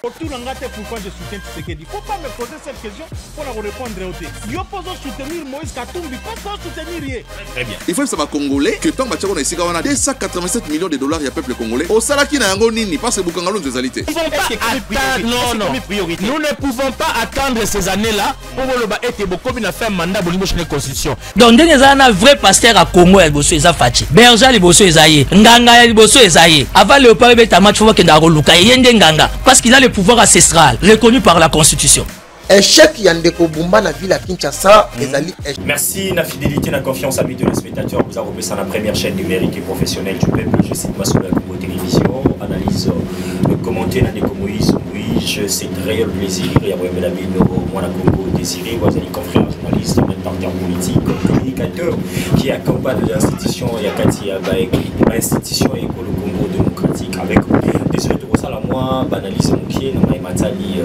Autour d'un gâteau, pourquoi je soutiens Tshisekedi? Il ne faut pas me poser cette question pour la répondre au thé. Yo pose soutenir Moïse Katumbi, pas soutenir rien. Très bien. Il faut que ça va congolais que tant que on a ici on a 287 millions de dollars il y a peuple congolais. Au salaki na yango nini parce que Bukangalo nous alité. Non, nous ne pouvons pas attendre ces années-là pour le être beaucoup bien faire mandat pour la constitution. Donc dès un vrai pasteur à Congo il bosso eza fachi. Berger il bosso ezaye. Nganga il bosso ezaye. Avant le peuple bet match faut que ndaro luka yende nganga parce qu'il a le pouvoir ancestral reconnu par la constitution. Échec Yandeko Bumba na ville à Kinshasa. Merci, la fidélité, la confiance, amis de téléspectateurs. Vous avez repris ça la première chaîne numérique et professionnelle du peuple. Je cite Massoula Congo Télévision. Analyse, commenter dans les Moïse. Oui, c'est un réel plaisir. Il y a vraiment la vie de moi, la Congo désiré. Vous avez confrères journalistes, même partenaires politiques, communicateurs qui accompagnent l'institution. Il y a Kati l'institution et le Congo démocratique. Avec désolé de ça, la moi, banaliser mon pied, dans ma matali.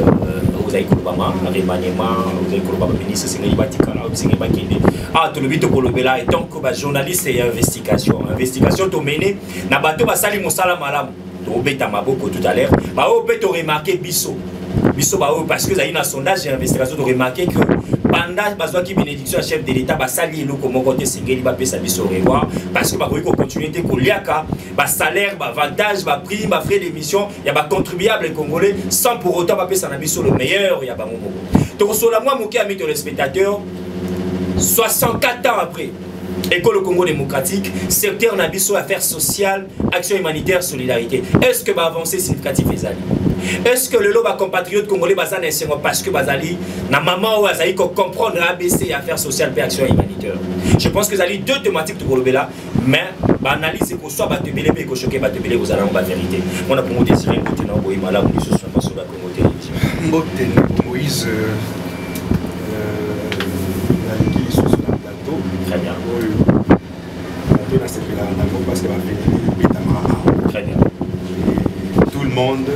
Vous avez Kolobama, remaniement, vous avez Kolobama ministre, c'est une batikala, c'est une bakinde. Ah, tout le but de Kolobela et donc, journaliste et investigation. Investigation, tu mené, na bateau, sali monsala malam. Tu obéis à ma boko tout à l'heure. Bah, au fait, tu remarqué Bisso. Bisso, bah, parce que vous avez un sondage et investigation, tu remarqué que pendant besoin qui bénédiction à chef de l'État, bah, sali, nous, comme côté Sengeli, bah, pesa Bisso revoir. Parce que, bah, vous continuer de Koliaka, bah, salaire, bah, avantage, bah, prime, bah, frais d'émission, il y a, bah, contribuable congolais, sans pour autant, bah, pesa Bisso le meilleur, il y a, bah, mon bobo. Donc, sur la moi, mon ami, le spectateur, 64 ans après, École Congo démocratique, secteur Nabiso, affaires sociales, action humanitaire, solidarité. Est-ce que va avancer significatif les alliés? Est-ce que le lot va compatriote congolais va parce que Bazali, na maman ou Azali comprendre ABC et affaires sociales et action humanitaire? Je pense que Zali deux thématiques de Kolobela, mais analyse qu'on soit batebele et qu'on choque batebele aux allants la vérité. On a pour nous désirer une bouteille d'envoyer malade ou sur la Congo télévision. Moïse. Très bien. Très bien. Tout le monde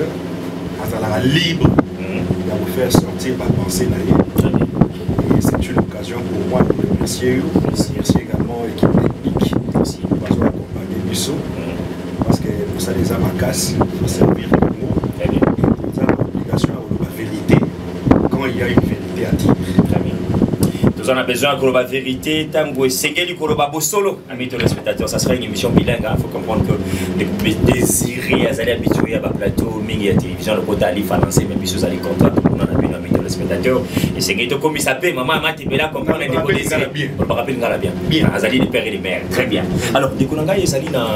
sera libre de vous faire sortir ma pensée d'ailleurs. Et c'est une occasion pour moi de remercier vous. Merci également l'équipe technique. Merci. Parce qu'on accompagné Bisso. Parce que pour ça les âmes à casse, il faut servir le mot. Très bien. Nous avons l'obligation d'avoir la vérité quand il y a une vérité à dire. Très bien. Nous en avons besoin de la vérité, tango sengeli koloba bosolo, amis téléspectateurs, ça sera une émission bilingue, il faut comprendre que les couples désirés, ils allaient habitués à plateau, mingi à télévision, le côté ali français, même si vous allez comprendre, on en a bien amis téléspectateurs, et sengeli to comme il s'appelle, maman, bela comprendre les décours désirés, on va rappeler ngala bien, bien, azali les pères et les mères, très bien. Alors, des konanga yezali na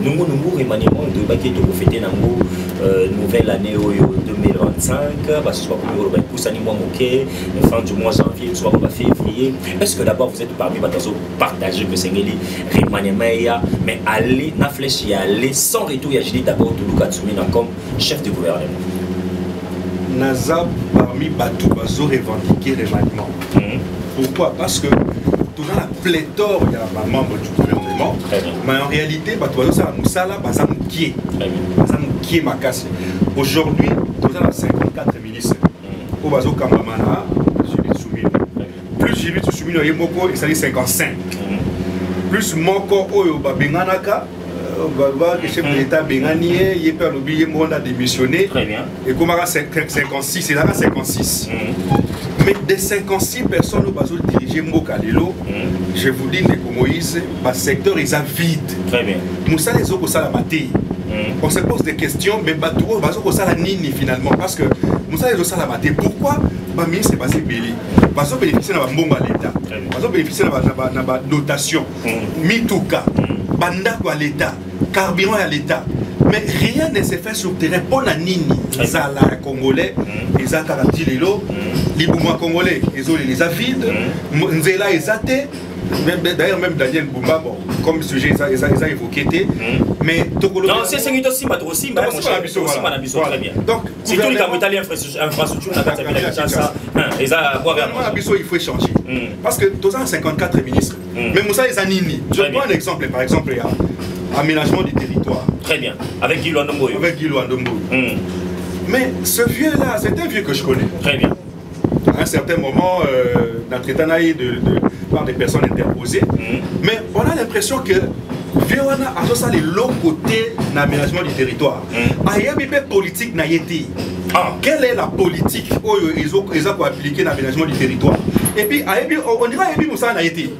Nungu remaniement de baquet de fêter nango nouvelle année 2025 parce que soit pour poussani mois moqué fin du mois janvier soit pour février. Est-ce que d'abord vous êtes parmi batazo partager que Sengeli remaniement mais aller na flèche y aller sans retour y dit d'abord de Lukatsumina comme chef de gouvernement. Naza parmi batou bazo revendiquer remaniement. Pourquoi? Parce que tout dans la pléthore il y a un membre du gouvernement. Mais en réalité, aujourd'hui, nous avons 54 ministres. Au Bazo Kambamana, plus Jimmy Tsumino et Moko, il 55. Plus Moko Oyoba Benganaka, le chef de l'État Bengani, il est pas oublié, on a démissionné. Très bien. Et comme 56, il a 56. Mais des 56 personnes au Bazo dirigé Mokalelo, je vous dis que Moïse, le secteur est vide. Très bien. Moussa les autres ça la maté. On se pose des questions, mais Batou Bazo ça la nini finalement parce que Moussa les autres ça la maté. Pourquoi Bami c'est basé Béli? Bazo bénéficier de la bombe à l'État. Bazo bénéficier de la dotation. Mituka, Banda à l'État, carburant à l'État. Mais rien ne s'est fait sur le terrain pour la nini. Les Congolais, les Akaradjilelo, les Bouma Congolais, les Avides, Nzela et Zate. D'ailleurs, même Daniel Boumba, bon, comme sujet, ils ont évoqué. Mais Tokolo. Non, c'est aussi, aussi, très bien. Donc, si tout le monde est infrastructure, il faut échanger. Parce que tous les 54 ministres, mais Moussa et Zanini, je prends un exemple, par exemple, il y a aménagement du territoire. Très bien, avec Guy Luandomboyo. Avec Guy Luandomboyo. Mais ce vieux-là, c'est un vieux que je connais. Très bien. À un certain moment, notre état par des personnes interposées. Mais on a l'impression que Véwana a ça l'autre côté d'aménagement du territoire. Ayebi politique n'a été. Quelle est la politique qu'ils ont appliqué l'aménagement du territoire? Et puis on dirait Ayebi Moussa n'a été.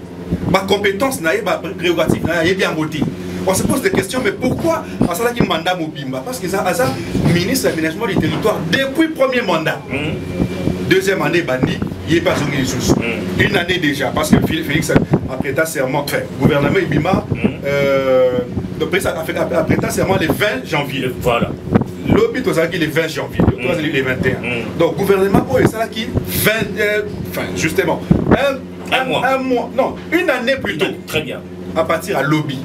Ma compétence n'a pas prérogative n'a bien voté. On se pose des questions, mais pourquoi à ça qui mandat Mobimba? Parce que ça ministre de l'aménagement du territoire depuis le premier mandat. Deuxième année bandi, il n'est pas zoné sous. Une année déjà, parce que Félix a prêté serment, enfin, gouvernement Ibima, a prêté serment le 20 janvier. Voilà. L'obit aux le 20 janvier, le 21. Donc, gouvernement, ça qui 20, enfin, justement, un mois, non, une année plus tôt. Très bien. À partir à lobby.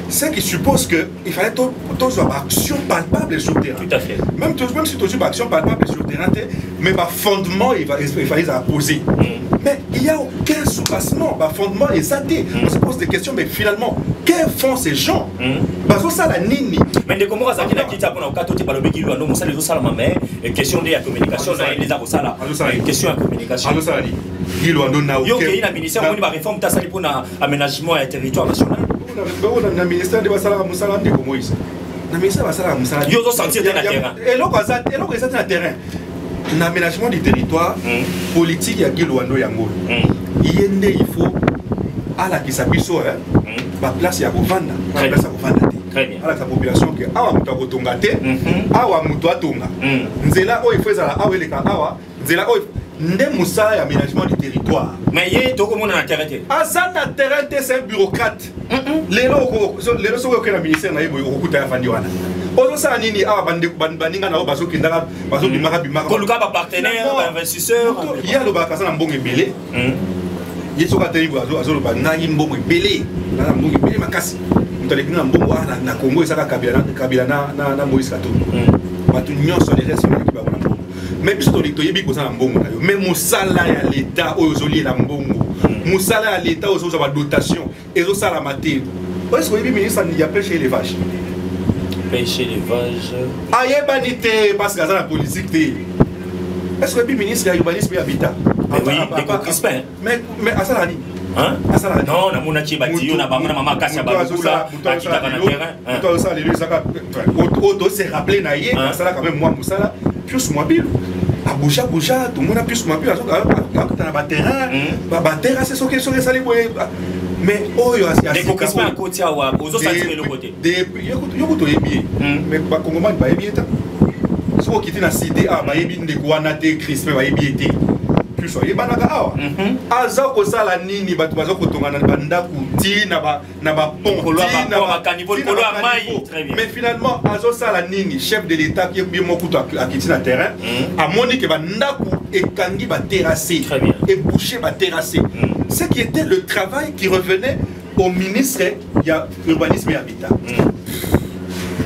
Ce qui suppose qu'il fallait toujours une action palpable sur le terrain. Tout à fait. Même si tu as une action palpable sur le terrain, mais le fondement, il fallait la poser. Mais il n'y a aucun soubassement. Le fondement est zaté. On se pose des questions, mais finalement, que font ces gens? Parce que ça, la nini. Mais comment ça a quitté pour le cas de lobby, on ça les autres salles, mais question de la communication, les arbres salles. Question de communication. Il y a un ministère qui a réforme pour l'aménagement et le territoire national. Le ministère de Bassala Moussala de Moïse. Le ministère de Bassala Moussala. Il y a sentir dans le terrain. Et là, ils sont dans le terrain. L'aménagement du territoire, politique, il y a Guilouano Yango. Il faut à la qui s'appuie sur la place, il y a Govanda. La place à Govanda. Très bien. À la population qui a Awa Tongate, Awa Moutoua Tonga. Nzela, il faut ça, Awa Leka, Awa. Nzela, Ndemoussa et aménagement du territoire. Mais il y a tout le monde dans le terrain. Azan na terrain, c'est un bureaucrate. Les gens sont au ministère na yebo okuta ya fandi wana. Ozo sa nini awa bandinga na bazo kindaka bazo bimaka bimaka. Koluka ba partenaire, ba investisseur. Il y a le bakasa na mbongo ebele. Yeso ka teri bazo lo ba na mbongo ebele. Na mbongo ebele makasi. Mutale na mbongo na Congo esaka kabila na Moïse Katumbi. Batu nyonso les restes qui ba na mbongo. Même si tu as dit que tu as mais Moussala à l'État, aux oliers la mbongo. Moussala à l'État, aux autres dotation. Et aux salamatés. Est-ce que le ministre a pêché les vaches? Pêcher les vaches. Aïe, banité, parce que la politique. Est-ce que le ministre a urbanisme et habitat? Oui, mais à ça, hein? Non, on a dit bâti, on a pas maman casse à Baboula, on a dit dans le terrain. Tout ça, les deux, ça s'est rappelé naïe, ça là quand même moi Moussala, plus moi pile. À bouger, tout le monde a plus moi pile. Dans le terrain, terrain, c'est ce que ça les mais oh, il y a des coquissements à côté, aux autres sentiments de l'autre côté. Il y a des mais pas comment il va bien. Si vous quittez la cité, il y a des guanatés, crispés, il y a des biétés. Plus soyez banaka awa aza ko sala nini batu bazo ko tonga na banda kuti na ba pont kolo ba caniveau kolo mai. Mais finalement azo sala nini chef de l'état qui bien mokuto akiti na terrain a moni que banda ku ekangi ba terrasser et boucher ba terrasser. Ce qui était le travail qui revenait au ministre urbanisme et habitat.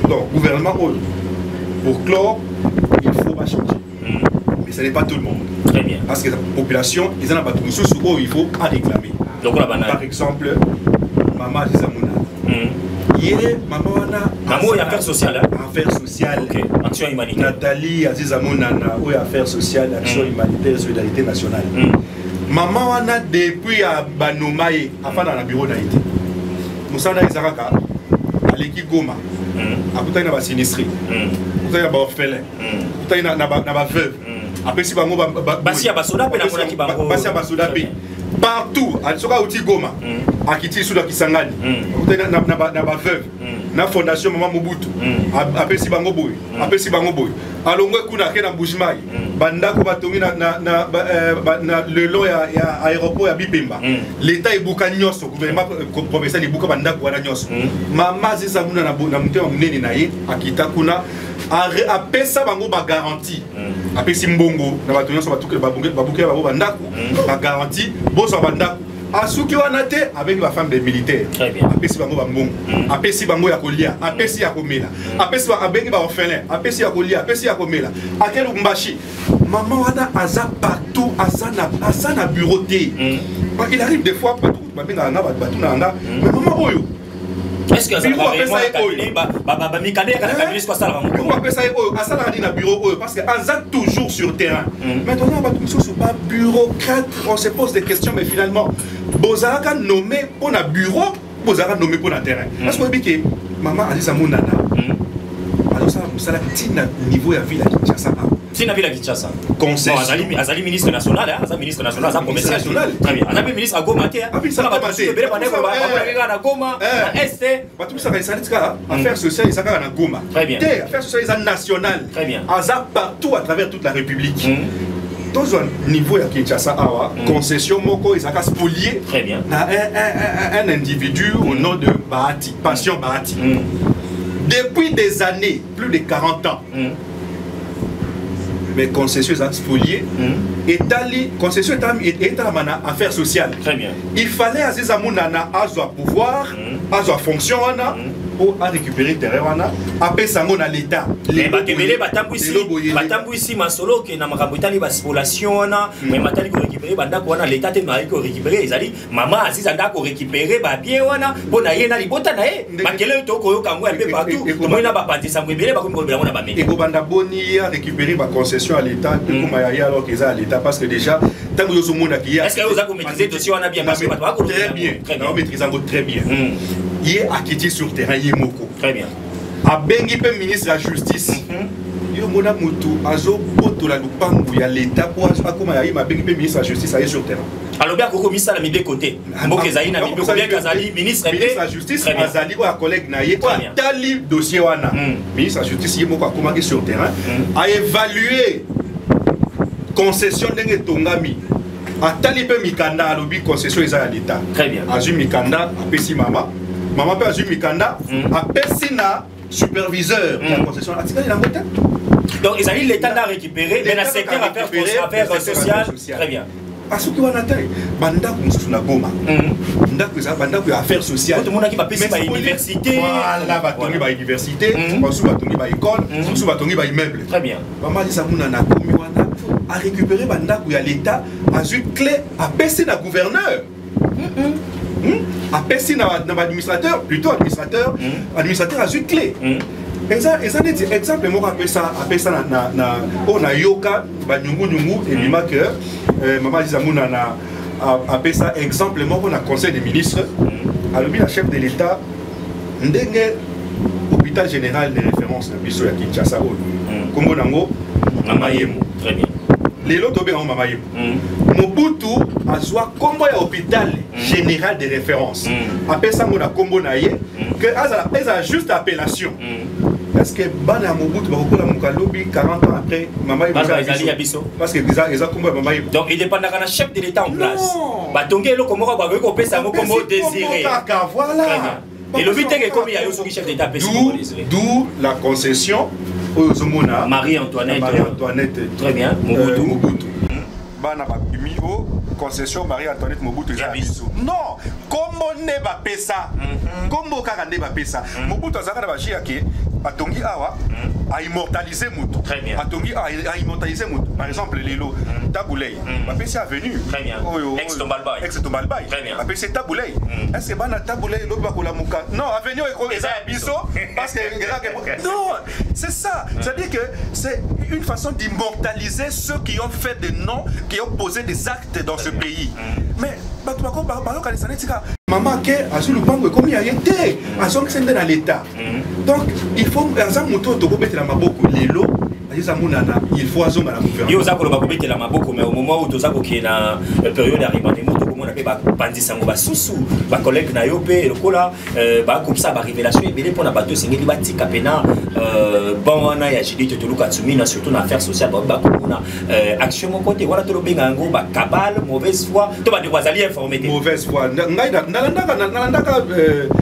Donc gouvernement pour clore il faut pas changer. Mais ce n'est pas tout le monde. Très bien. Parce que la population, ils en ont battu sous où il faut en réclamer. Donc, par exemple, Maman Gizamouna. Hier, Maman il y a affaires sociales. Affaires sociales. Okay. Action humanitaire. Nathalie Azizamouna, oui, affaires sociales, action humanitaire, solidarité nationale. Maman wana depuis à Banomaye, afin dans le bureau d'Haïti. Moussa Izaraka, à l'équipe Goma. Après, il y a des sinistrés. Après, il y a des orphelins. Après, il y a des veuves. Après, si bango Basia Basoda pe na mona ki bango Basia Basoda pe partout à soka outi Goma akiti sous la Kisangani na ba veuve na fondation Maman Mobutu après si bango boy alongwe kuna ke na Bushmai banda ko batongi na le long ya aéroport ya Bipemba l'état ebuka nyoso gouvernement provincial ebuka banda ko na nyoso Mama Zizamuna na mutema munene na ye akita kuna a pesa bango ba garantie après si mbongo na bato nyonso batuke babuke bango bandako ba garantie boso bandako asuki wana te avec la femme des militaires après si bango ba mbongo après si bango ya kolia après si ya komela après si abengi ba orphelin après si ya kolia après si ya komela akelu mbashi maman wana aza partout azana bureau te il arrive des fois bato babenga nga bato na nga mais maman oyo est-ce que ça va vraiment cabinet ba mikade ka cabinet quoi ça va on appelle ça à ça na bureau parce que azat toujours sur terrain maintenant ba tout sur pas bureaucrate on se pose des questions mais finalement bozaka nommé pour un bureau vous avez nommé pour le terrain. Parce que que maman a dit ça mon nana. Alors ça la petit niveau à ville à Kinshasa. Si na ville à Kinshasa. Concession. Azali ministre national, Azali ministre national, Azali commercial. Très bien. Azali ministre à Goma te. Ça va passer. Bele bande ko ba na Goma, na Est. Ba tout ça ça dit ça affaires sociales ça na Goma. Très bien. Affaires sociales ça national. Très bien. Azali partout à travers toute la République. Dans un niveau à Kinshasa, concession moko ils ont spolié. Très bien. Un individu au nom de Bahati, Passion Bahati. Depuis des années, plus de 40 ans. Mais concession ils ont spolié. Et tali concession est à affaires sociales. Très bien. Il fallait Aziz Amounana à pouvoir, à fonction pour récupérer terrain après ça mon à l'état les batebele batambu ici masolo que na makambutali ba spolation na mais matali ko récupérer banda ko na l'état te mari ko récupérer ezali maman Aziz anda ko récupérer ba bien wana bona ye na libota na ye makele to ko yokango un peu partout to moina ba patisa ngwebele ba ko ngobela mona ba me et ko banda boni à récupérer ba concession à l'état pour maya alors que ça à l'état parce que déjà tant que yo monde qui est-ce que vous avez maîtrisé dossier wana bien parce que ba ko très bien on maîtrise très bien il est acquitté sur terrain Moko. Très bien. A bengi pe ministre de la justice. Yo mona mutu azo poto la lupangu ya l'état pour akoma ya ma bengi pe ministre de la justice aille sur terrain. Alors bien ko misa la mi de côté. Mboke Zaina mi ko bien Kazali ministre de la justice Azali ko collègue na ye ko tali dossier wana. Ministre de la justice ye moko akoma sur terrain a évaluer concession ndenge tongami. A tali pe mikanda alobi concession eza ya l'état. Très bien. Azu mikanda apesi mama. Maman peut assumer Mikanda à Pessina superviseur de la concession. Donc ils ont l'état à récupérer, mais dans le secteur affaires sociales. Très bien. Parce que on attend banda comme na Goma. Banda que affaires sociales. Tout le monde qui va passer par université. Voilà, va tomber par université, ensuite va tomber par école, ensuite va tomber par immeuble. Très bien. Maman dit ça mon na komi wana à récupérer banda que l'état a eu clé à Pessina gouverneur. À Pessi administrateur, plutôt administrateur a eu clé. Et ça dit exemple moi appelle ça na on a yoka ba nyungu et bima que maman Dizamouna na appelle ça exemple moi on a conseil des ministres alors la chef de l'état ndenge hôpital général de référence na biso ya Kinshasa kombo nango Mamayemo. Très bien. Les lots tombés en Mamayemo. Mobutu a soit combo à hôpital général de référence. Après ça, on a combo naïe que a juste appellation. Est-ce que Bana Mobutu va reconnaître mon calobi 40 ans après Mamayemo? Parce que ils ont combo à Mamayemo. Donc il dépend d'un chef de l'État en place. Batongé le combo va reconnaître ça combo désiré. Voilà. Et le but est que comme il y a un chef d'État d'où la concession aux Zomona Marie-Antoinette. Très bien. Mobutu. Bana bakimi o concession Marie-Antoinette Mobutu non comment ne va pas ça comment kaka ne va pas ça Mobutu azaka ba chiake atongi awa a immortaliser mutu très bien atongi a immortaliser mutu par exemple lelo Taboulay ba pesi avenue très bien ex Tombalbaye très bien ba pesi Taboulay est-ce que bana Taboulay lo ba ko la muka non avenue eko eza biso parce que non c'est ça c'est-à-dire que c'est une façon d'immortaliser ceux qui ont fait des noms qui ont posé des actes dans ce pays. Mais maman qui a su le banque comme il y a été, à son que dans l'État. Donc il faut un moto de mettre la maboko lelo. Il faut azonga la gouvernement. Yo za ko ba kobete la maboko mais au moment où toza ko ki na période d'arrivée des motos comme on appelle ba bandisa ngo ba susu ba collègue na yo pe lokola ba comme ça ba révélation ebele pour na bato sengeli ba tika pena bon wana ya Judith Toluka Tsumina surtout na affaires sociales ba ko na action mon côté wala to benga ngo ba cabale mauvaise foi to ba de wazali informé mauvaise foi ngai nalandaka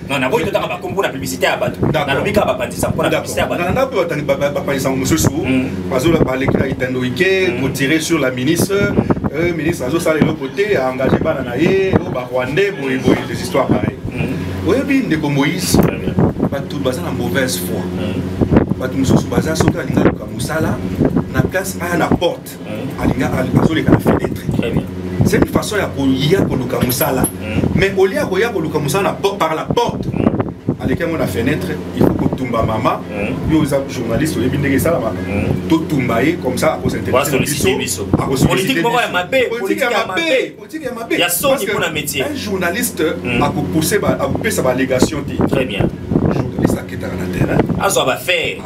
non na boy to ta ba kombo na publicité à bato na lobika ba bandisa pour la publicité à bato na pe ba bandisa mususu parce que parler qu'il a été pour tirer sur la ministre ministre Azo Salé le côté a engagé Bananaye au Rwandais pour des histoires pareilles. Oui bien de Moïse pas tout basé en mauvaise foi pas tout mususu basé sur la linga comme Musala na place à la porte à linga Azo les fenêtre. Très bien. C'est une façon ya ko ya ko luka Musala mais au lieu ko ya ko luka Musala par la porte à l'écart de la fenêtre il faut que tout tumba mama yo za journaliste oyebi ndenge ça là to tumba comme ça à cause intéresser biso politique moko ya mabe politique ya mabe ya soni pour un métier un journaliste a pousser a pesa ba allégation très bien journaliste a quitté na terrain azo ba faire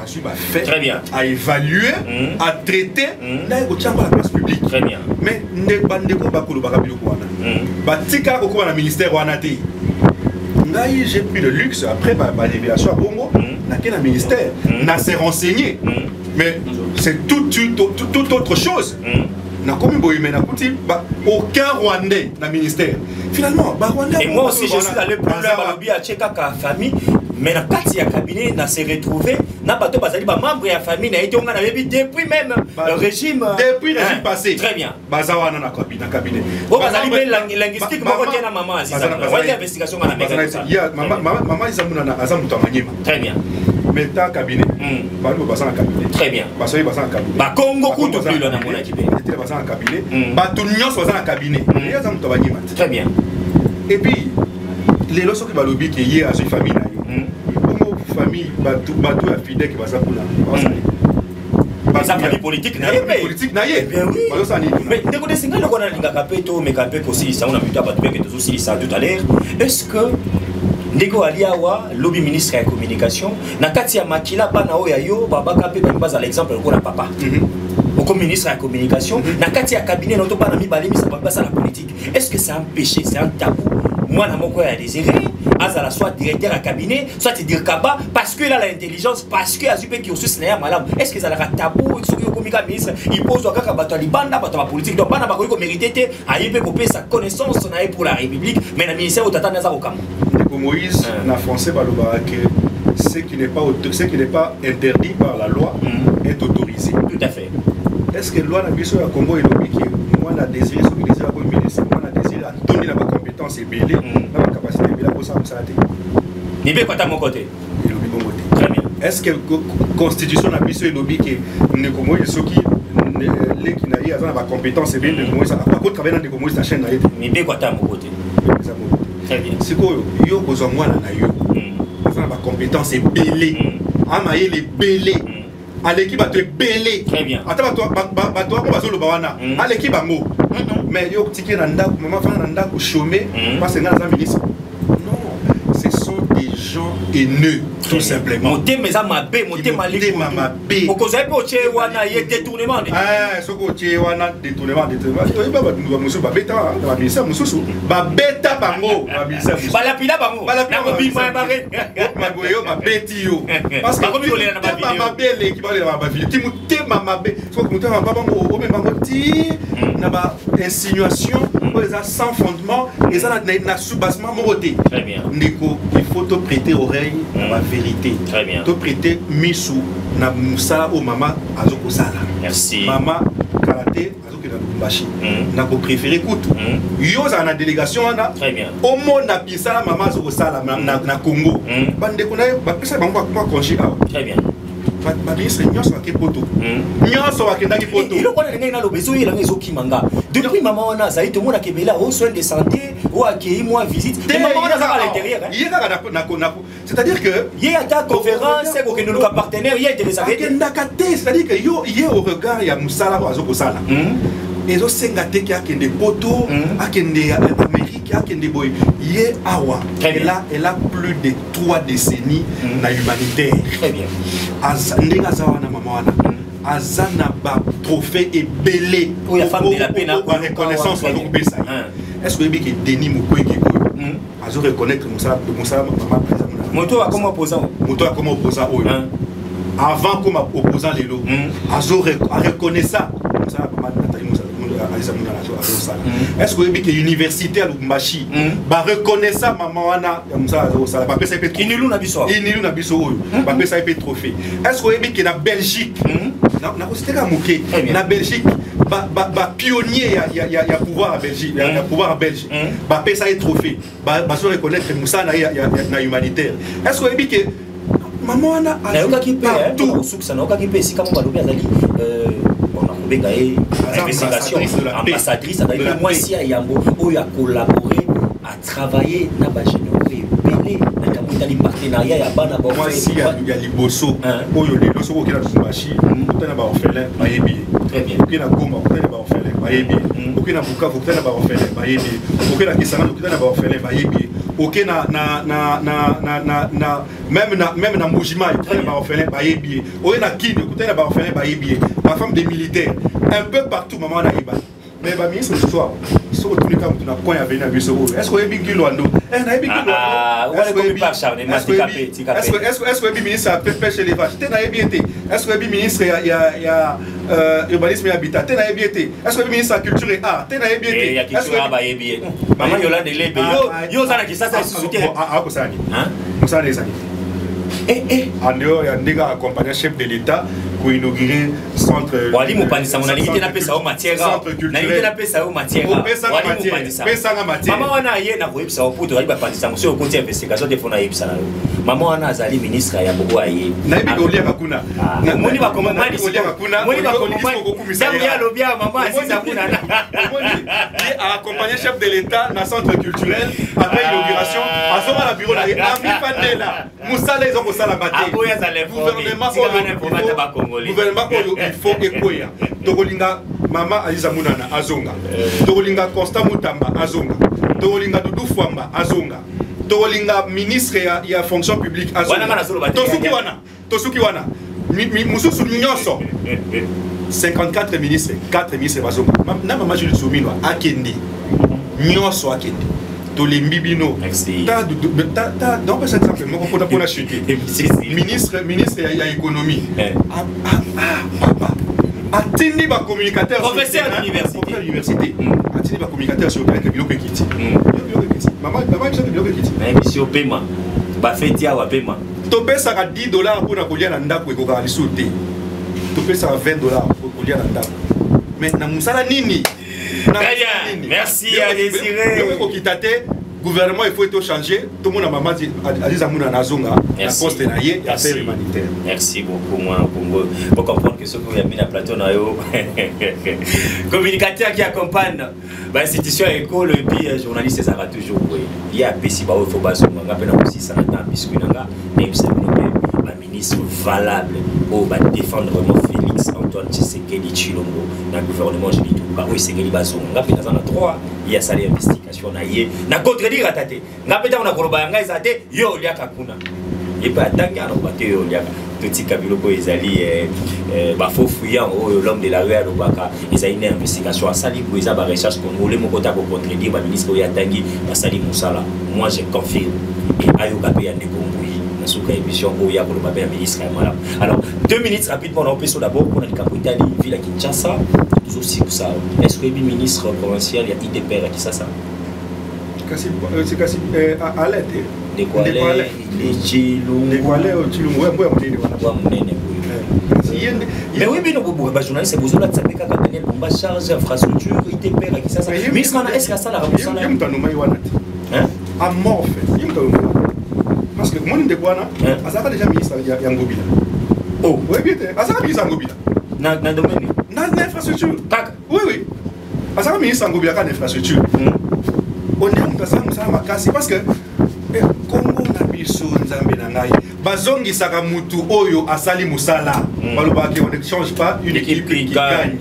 très bien à évaluer à traiter na ko tchamba la place publique très bien mais ne bandeko bakolo bakabilo ko wana batika ko na ministère wana te ngai j'ai pris le luxe après ma révélation à Bongo na quel ministère n'a s'est renseigné mais c'est toute autre chose na komi boyime na kuti aucun Rwandais na ministère finalement ba Rwandais et moi aussi je suis allé plus loin balobi a cheka ka famille mais na kati ya cabinet na s'est retrouvé na bato bazali ba membre ya famille na été on a vu depuis même le régime passé très bien bazawana na cabinet bon bazali be linguistique moko tena maman aziza ouais investigation na meka ya maman izamuna na azamuta manyema très bien mais ta cabinet balo bazana cabinet très bien basoyi bazana cabinet ba Congo kutu plus loin na mona kibe était bazana cabinet bato nyonso bazana cabinet ya azamuta manyema très bien et puis les lorsque balobi que hier à une famille na famille bato ya fidèle qui va ça pour la ça famille politique na yé mais ndeko de singa lokona lingaka peto mekape kosi ça on a plutôt battu que tous aussi ça tout à l'heure est-ce que ndeko aliawa lobby ministre ya communication na kati ya makila bana oya yo babaka pe basa l'exemple lokola papa au ministre de la communication na kati ya cabinet noto bana mi balemi ça basa la politique est-ce que c'est un péché c'est un tabou moi na moko ya désiré azala soit directeur à cabinet soit dire kaba parce que il a l'intelligence parce que azupe qui aussi na ya malamu est-ce que ça la tabou ce que comme ministre il pose kaka bato libanda bato la politique donc bana ba ko mériter ayepe ko sa connaissance na pour la république mais na ministère otata na za ko kam Moïse na français baloba que ce qui n'est pas interdit par la loi est autorisé tout à fait est-ce que loi na biso ya Congo elobi que moi na désiré ce que désire comme ministre moi na désiré donner la compétence et belé na capacité belé pour ça ça té ni be kota mon côté elobi bon côté très bien est-ce que constitution na biso elobi que ne Congo ce qui les qui na ya na compétence et belé de Moïse à quoi travailler dans Moïse na chaîne na été ni be kota mon côté très bien c'est quoi yo kozwa mwana na yo na ba compétence et belé amaye les belé à l'équipe à te belé très bien attends toi on va sur le bawana à l'équipe bango mais yo ticket na ndako maman fana na ndako chômer parce que na ministre non ce sont des gens haineux tout simplement monter mes amabé monter malé mamabé okoza pe oche wana ye détournement soko oche wana détournement et baba musu ba beta ba bisa mususu ba beta bango ba bisa bala pila bango na ko bima bare magoyo ba beti yo parce que mama bele qui parle ba ville ti muté mama be soko muté mama bango o me bango ti na ba insinuation o les a sans fondement et ça na sous-bassement moroté très bien ndiko il faut te prêter oreille la vérité très bien te prêter misu na musala o mama azoko sala merci mama karaté azoki na Lubumbashi na ko préférer kutu yo za na délégation wana très bien au monde na pisala mama azoko sala na Congo bande ko na ba pesa bango kwa congé très bien ba ministre nyonso ba kepoto nyonso ba kendaki poto il okona ngai na lobezo il a ezoki manga depuis maman wana zaï to mona kebela au soin de santé ou accueillir moi visite et maman wana à l'intérieur c'est-à-dire que il y a ta conférence c'est que nous partenaire il y a des c'est-à-dire que yo il est au regard ya musala bazoko sala ezo sengate ki akende poto akende Amérique akende boy ye awa elle a plus de 3 décennies na humanitaire très bien ndinga zawana mama wana azana ba trophée et belé pour la femme de la peine pour reconnaissance wa lokubesa est-ce que que Denis Mukwege ko azo reconnaître musala mama moto a comme opposant oyo avant comme opposant lelo azo reconnaître ça est-ce que l'université à Lubumbashi va reconnaître ça maman wana ça va passer peut inilu na biso va passer peut trophée est-ce que la Belgique na ko siteka muke na Belgique ba pionnier ya pouvoir à Belgique ya pouvoir à Belgique va passer trophée va se reconnaître Moussa na humanitaire est-ce que maman wana a qui paye tout ça na ka qui paye si comme ba lobi azali investigation ambassadrice avec moi ici à Yambo où il a collaboré à travailler dans la généalogie belé les partenariats ya bana ba moi si il y a liboso oyo les loso ko kila tumbashi kutana ba orphelin ba yebi très bien okina Goma kutana ba orphelin ba yebi okina Bukavu kutana ba orphelin ba yebi okina Kisangani kutana ba orphelin ba yebi okina na même na Mujima kutana ba orphelin ba yebi okina Kid kutana ba orphelin ba yebi la femme des militaires un peu partout maman na yeba mais ba ministre de l'histoire so tous les cas tu n'as quoi à venir à biso est-ce que ebi Gilwando na ebi Gilwando est-ce que ebi Charles est-ce que ebi ministre a pêché les vaches te na ebi été est-ce que ebi ministre ya urbanisme et habitat te na ebi été est-ce que ebi ministre culture et art te na ebi été est-ce que ba ebi maman Yolande Lebe yo sana kisasa Suzuki ko sani ça les années en dehors il y a des gars accompagnés chef de l'État pour inaugurer centre wali mupanisa mona limite na pesa au matière na limite na pesa au matière wali mupanisa mama wana ye na koyebisa au puto wali bapanisa monsieur au côté investigation de fona yebisa na yo mama wana azali ministre ya boko aye na yebi kolia kakuna moni ba komomani kolia kakuna moni ba komomani ça ya lobia mama asisa kuna na et a accompagné chef de l'État dans centre culturel après inauguration azoma na bureau na Ami Fandela musala ils ont kosala baté gouvernement il faut ekoya tokolinga mama Aliza Munana azonga tokolinga Constant Mutamba azonga tokolinga Doudou Fwamba azonga tokolinga ministre ya fonction publique azonga tosuki wana mususu nyonso 54 ministres 4 ministres bazonga na mama Julie Soumino akende nyonso akende tolembi bino ta non pas exemple moko pona pona chuter ministre ya économie atindi ba communicateur professeur d'université atindi ba communicateur sur le biloko ekiti maman je biloko ekiti mais monsieur paiement ba fetia wa paiement to pesa ka $10 pour na kolia na ndako ekoka lisute to pesa $20 pour kolia na ndako mais na musala nini. Très bien, merci à Désiré. Le gouvernement, il faut être changé. Tout le monde a maman dit Aliza Mouna Nazonga, la poste est naïe, la paix humanitaire. Merci beaucoup, moi, pour comprendre que ce que vous avez mis à plateau, communicateur qui accompagne l'institution école et puis journaliste, ça va toujours. Il y a un peu si il faut pas se aussi ça puisque ministre valable pour défendre vraiment Félix Antoine Tshisekedi Tshilombo dans le gouvernement Jimmy Touba oui c'est Geli Bazonga ngapi na zana 3 il y a salé investigation na ye na contredire atate ngapi ta na koloba ngai zate yo liaka kuna et pas tanga na baté yo liaka petit kabilo ko ezali ba fofuya l'homme de la rue alobaka ezali une investigation asali pour eza ba recherche congolais moko ta ko contredire ba ministre oya tangi basali musala moi je confirme et ayoka pe ya ndekongui sous émission où il y a pour le papier ministre. Alors, 2 minutes rapidement, on peut d'abord pour la capitale ville à Kinshasa, toujours si ça. Est-ce que le ministre provincial, il y a IDPR à Kinshasa? C'est quasi à l'aide. Des quoi les Chilou. Des quoi les Chilou, mais oui, mais nos journalistes, vous avez dit que Daniel Bomba charge infrastructure, IDPR à Kinshasa. Ministre, est-ce que ça la réponse là? À mort fait. Parce que mon Ndekwana, Azaka déjà ministre Yangobila. Oh, oui, bien, Azaka ministre Yangobila. Dans domaine. Dans l'infrastructure. Oui, oui. Azaka ministre Yangobila dans l'infrastructure. On est en train de faire parce que Congo na biso nzambe na ngai. Bazongi saka mutu oyo asali musala. Balobaki on ne change pas une équipe qui gagne.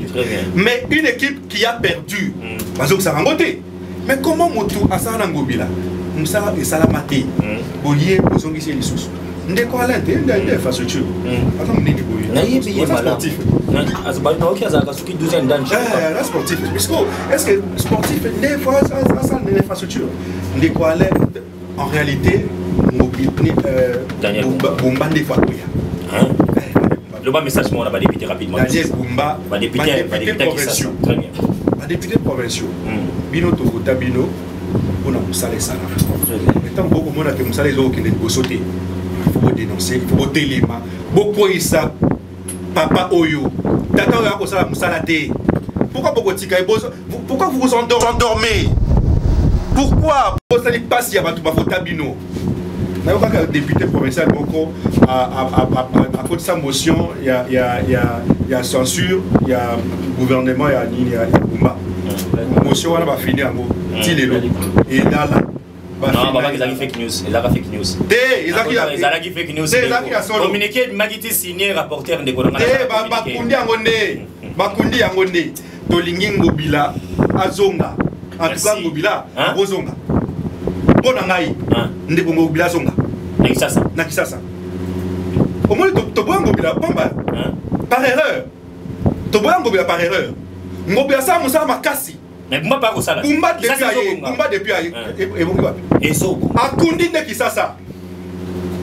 Mais une équipe qui a perdu. Bazongi saka ngote. Mais comment mutu asala Ngobila? Musala et salamate. Bolier posongi c'est les sous. Ndeko ala te ndende infrastructure. Attends mneni boye. Na yebi sportif. Na azaba na okia za kasuki 12e dan. La sportif. Est-ce que sportif des fois ça l'infrastructure. Ndeko ala en réalité Daniel Bumba des fois hein. Le bas message on va député rapidement. Daniel Bumba va député provinciaux. Très bien. Va député provinciaux. Bino to tabino. On a Moussala Sala. Tant beaucoup de monde que Moussala est qui n'est sauter. Il faut dénoncer, il faut téléma. Beaucoup de ça, papa Oyo. Tata Oyo a ça Moussala Té. Pourquoi pourquoi vous vous endormez? Pourquoi vous allez passer à votre tabino? N'a pas député provincial beaucoup à cause de sa motion, il y a censure, il y a gouvernement, il y a Bumba. Motion on va finir en mot. Et là, Non, papa, ils ont fake news. Ils ont fake news. Ils ont fake news. Communiqué, Magiti signé, rapporteur de Kodonga. Bakundi Yangonde. Tolingi Ngobila, Azonga. En tout cas, Ngobila, Azonga. Bonangai, Ndeko Ngobila Zonga. Nakisasa. Au moins, Toboa Ngobila, Pamba. Par erreur. Toboa Ngobila par erreur. Ngobila sa Moussa Makasi. Mais Bumba pas ça là. Bumba depuis Akundi ne Kisasa.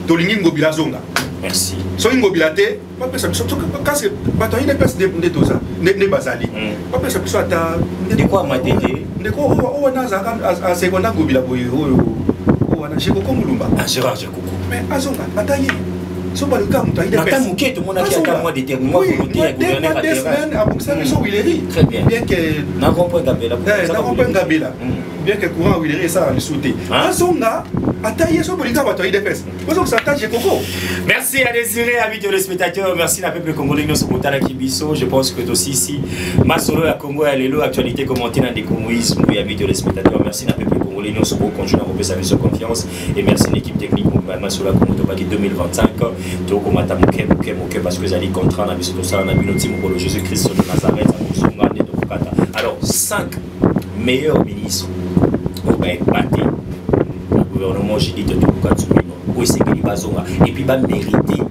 Tolingi Ngobila Zonga. Merci. So Ngobila te, pas personne parce que bato il est pas de dosa, ne bazali. Pas personne soit ta de quoi matete. De quoi on a à seconda Ngobila boy on a chez Koko Mulumba. Ah Gérard Koko. Mais Azonga bataille. So ba le cas muta il est pas mouké tout le monde a qui a moi déterminé moi volonté gouverner des semaines à Buxan so Willery. Très bien. Bien que na comprend Gabela. Na comprend Gabela. Bien que courant Willery ça le sauter. Azonga attaquer so bolika bato il defense. Parce que ça attaque Koko. Merci à Désiré, amis de téléspectateurs, merci à la peuple congolais nous sommes à Kibiso. Je pense que aussi ici Masolo à Congo à l'élo actualité commentée dans des communistes, oui amis de téléspectateurs, merci à la peuple congolais nous sommes au conjoint à sa mission confiance et merci à l'équipe technique Masolo à Congo Topaki 2025. Donc on m'a tamoké parce que vous allez contrat dans biso ça dans minute pour Jésus-Christ de Nazareth à Musonga de Tokata. Alors 5 meilleurs ministres au battre le gouvernement j'ai dit de Tokata où c'est que bazonga et puis va mériter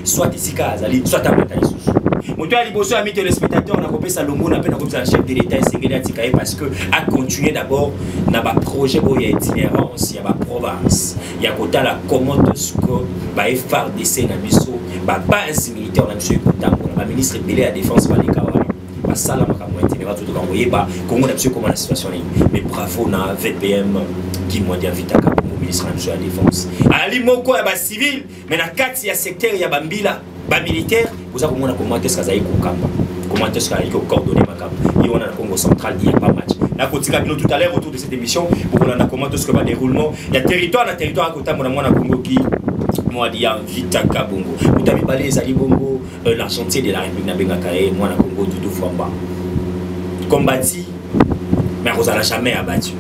soit ici Kazali soit à bataille sous moto ali bosso ami téléspectateurs on a coupé Salomon on a peine comme ça chef de l'état Sengeli Atikaye parce que a continué d'abord na ba projet où il y a itinérance il y a ba province il y a kota la commande ce que ba FARDC na biso ba base militaire na biso kotambo ba ministre belé à défense ba les kawali ba sala makambo itinérance tout envoyer ba Congo na biso comment la situation est mais bravo na VPM qui m'a dit vitaka ministre de la défense ali moko ya ba civil mais na kati ya secteur ya bambila ba militaire vous avez comment est-ce que ça y kokamba comment est-ce qu'il faut coordonner makamba et on a le Congo central il y a pas match na kotika bino tout à l'heure autour de cette émission pour on a comment est-ce que va déroulement il y a territoire à côté mona Congo qui moi dit en vitaka bongo vous avez parlé les ali bongo l'argentier de la République na bengakae moi na Congo Doudou Fwamba combattu mais on n'a jamais abattu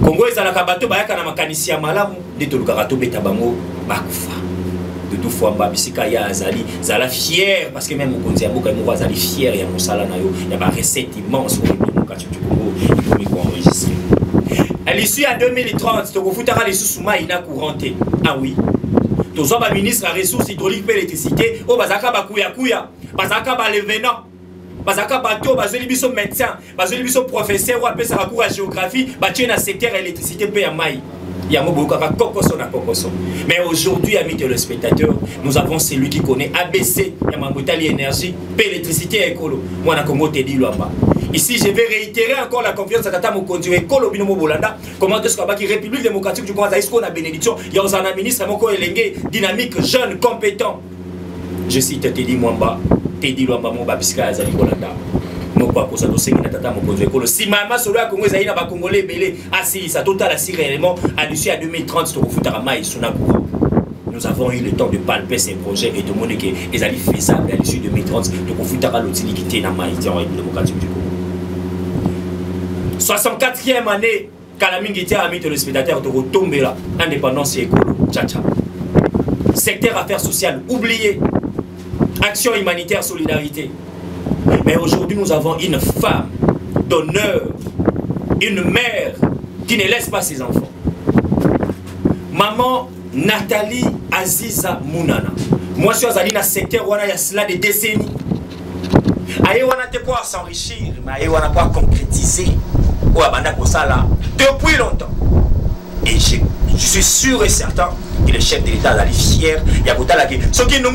Congo ezalaka bato bayaka na makanisi ya malamu de tolukaka to beta bango bakufa Doudou Fwamba bisika ya azali zala fier parce que même mokonzi ya mboka moko azali fier ya mosala na yo ya ba recette immense pour le démocratique du Congo et pour enregistrer à l'issue à 2030 to kofutaka les sousuma ina couranté ah oui tozo ba ministre à ressources hydrauliques et électricité o bazaka bakuya bazaka ba levenant bazaka bato bazeli biso médecin bazeli biso professeur ou apesa cours à géographie batie na secteur électricité pe ya mai ya moboka kokoso na kokoso mais aujourd'hui amis téléspectateurs nous avons celui qui connaît ABC ya mambotali énergie pe électricité écolo moi na Congo Teddy Luamba ici je vais réitérer encore la confiance à tata mokonzi écolo bino bolanda comment est-ce que la République démocratique du Congo zaïsko na bénédiction ya ozana ministre moko elenge dynamique jeune compétent je cite Teddy Mwamba Teddy Luamba mo babisika azali bolanda moko akosa to sengi na tata mokonzi ekolo si mama solo ya Congo ezali na ba congolais belé asili ça total asili réellement à l'issue à 2030 to kofutaka mai suna courant nous avons eu le temps de palper ces projets et de montrer que ezali faisable à l'issue de 2030 to kofutaka l'utilité na mai en République démocratique du Congo 64e année Kalamingi tia ami de spectateur de retomber là indépendance et écolo tcha secteur affaires sociales oublié action humanitaire solidarité. Mais aujourd'hui, nous avons une femme d'honneur, une mère qui ne laisse pas ses enfants. Maman Nathalie Aziza Mounana. Moi, je suis allé dans le secteur où il y a cela des décennies. Aïe, on a été pour s'enrichir, mais on a pas concrétiser. Depuis longtemps. Et je suis sûr et certain que le chef de l'État est fier. Il y a ce qui nous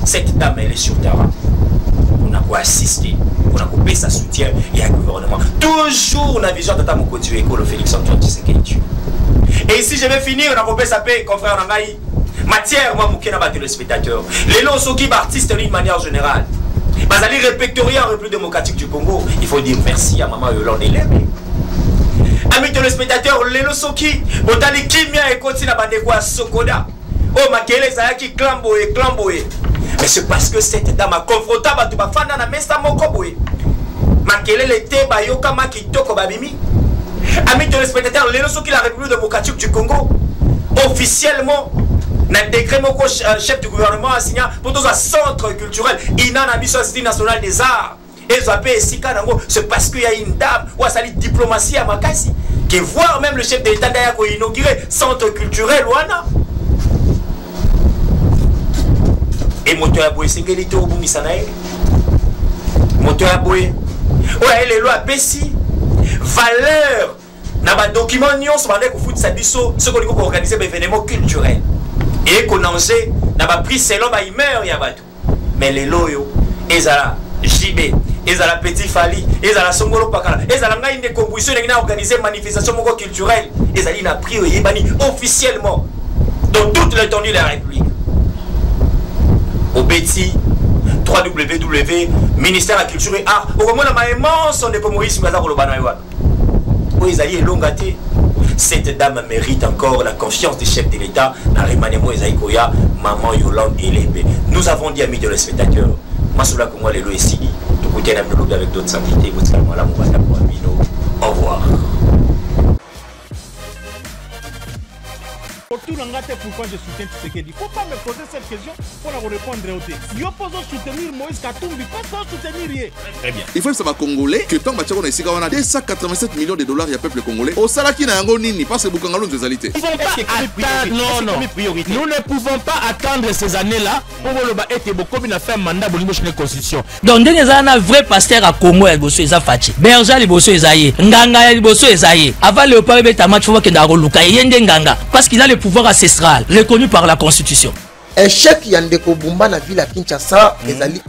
cette dame, elle est sur terrain. On a quoi assister, on a coupé sa soutien et un gouvernement. Toujours on a vision de Tata Mokonzi Ekolo Félix Antoine Tshisekedi. Et ici je vais finir, on a coupé sa paix, confrère Nangaï. Matière, moi, Mouké n'a pas le spectateur. Les lots qui artistes d'une manière générale. Mas aller répertorier en République démocratique du Congo, il faut dire merci à maman Yolande Eleme. Amis téléspectateurs, les losoki, botali kimia et continue à bander quoi Sokoda. Oh, Makele Zayaki clamboé. Mais c'est parce que cette dame a confronté à tout le monde dans la mesa mokoboé. Makele l'été bayoka makitoko babimi. Amis de spectateurs, les leçons que la République démocratique du Congo, officiellement, na décret mon chef du gouvernement a signé pour tous un centre culturel. Il n'a pas Institut national des arts. Et c'est parce qu'il y a une dame ou a sali diplomatie à Makassi qui voit même le chef de l'État d'ailleurs inaugurer centre culturel ouana. Et moto ya boy singeli to bungisa na moto ya boy ouais les lois pessi valeur na ba document nyonso ba ko foot sa biso ce qu'on ko organiser des événements culturels et qu'on enjeu na ba prix selon ba humeur ya bato mais les loyo ezala JB ezala Petit Fali ezala Songolo Pakala ezala ngai une composition na organiser manifestation moko culturelle ezali na prix yebani officiellement dans toute l'étendue de la République au Betty www ministère de la culture et art au moment ma immense on est pour Maurice Ngaza kolobana yo o ezali elongate. Cette dame mérite encore la confiance des chefs de l'État na Remanemo Ezaïkoya maman Yolande Elebe. Nous avons dit amis de spectateurs Masula Kongo lelo esili tout côté la mélodie avec d'autres invités vous savez là mon bata pour Amino. Au revoir. Pourquoi je soutiens Tshisekedi? Faut pas me poser cette question pour la répondre au thé. Yo pose soutenir Moïse Katumbi, pas soutenir rien. Très bien. Il faut savoir congolais que tant que on a 287 millions de dollars il y a peuple congolais. Au salaki na yango nini parce que bukangalo nzezalité. Non, nous ne pouvons pas attendre ces années-là pour le été beaucoup na faire mandat bolingo chez la constitution. Donc dès les années vrai pasteur à Congo el bosso eza fachi. Berger li bosso ezaye. Nganga li bosso ezaye. Avant le père beta match faut que ndaro luka yende nganga parce qu'il a le pouvoir ancestral reconnu par la constitution. Échec yandeko Bumba na ville à Kinshasa, ezali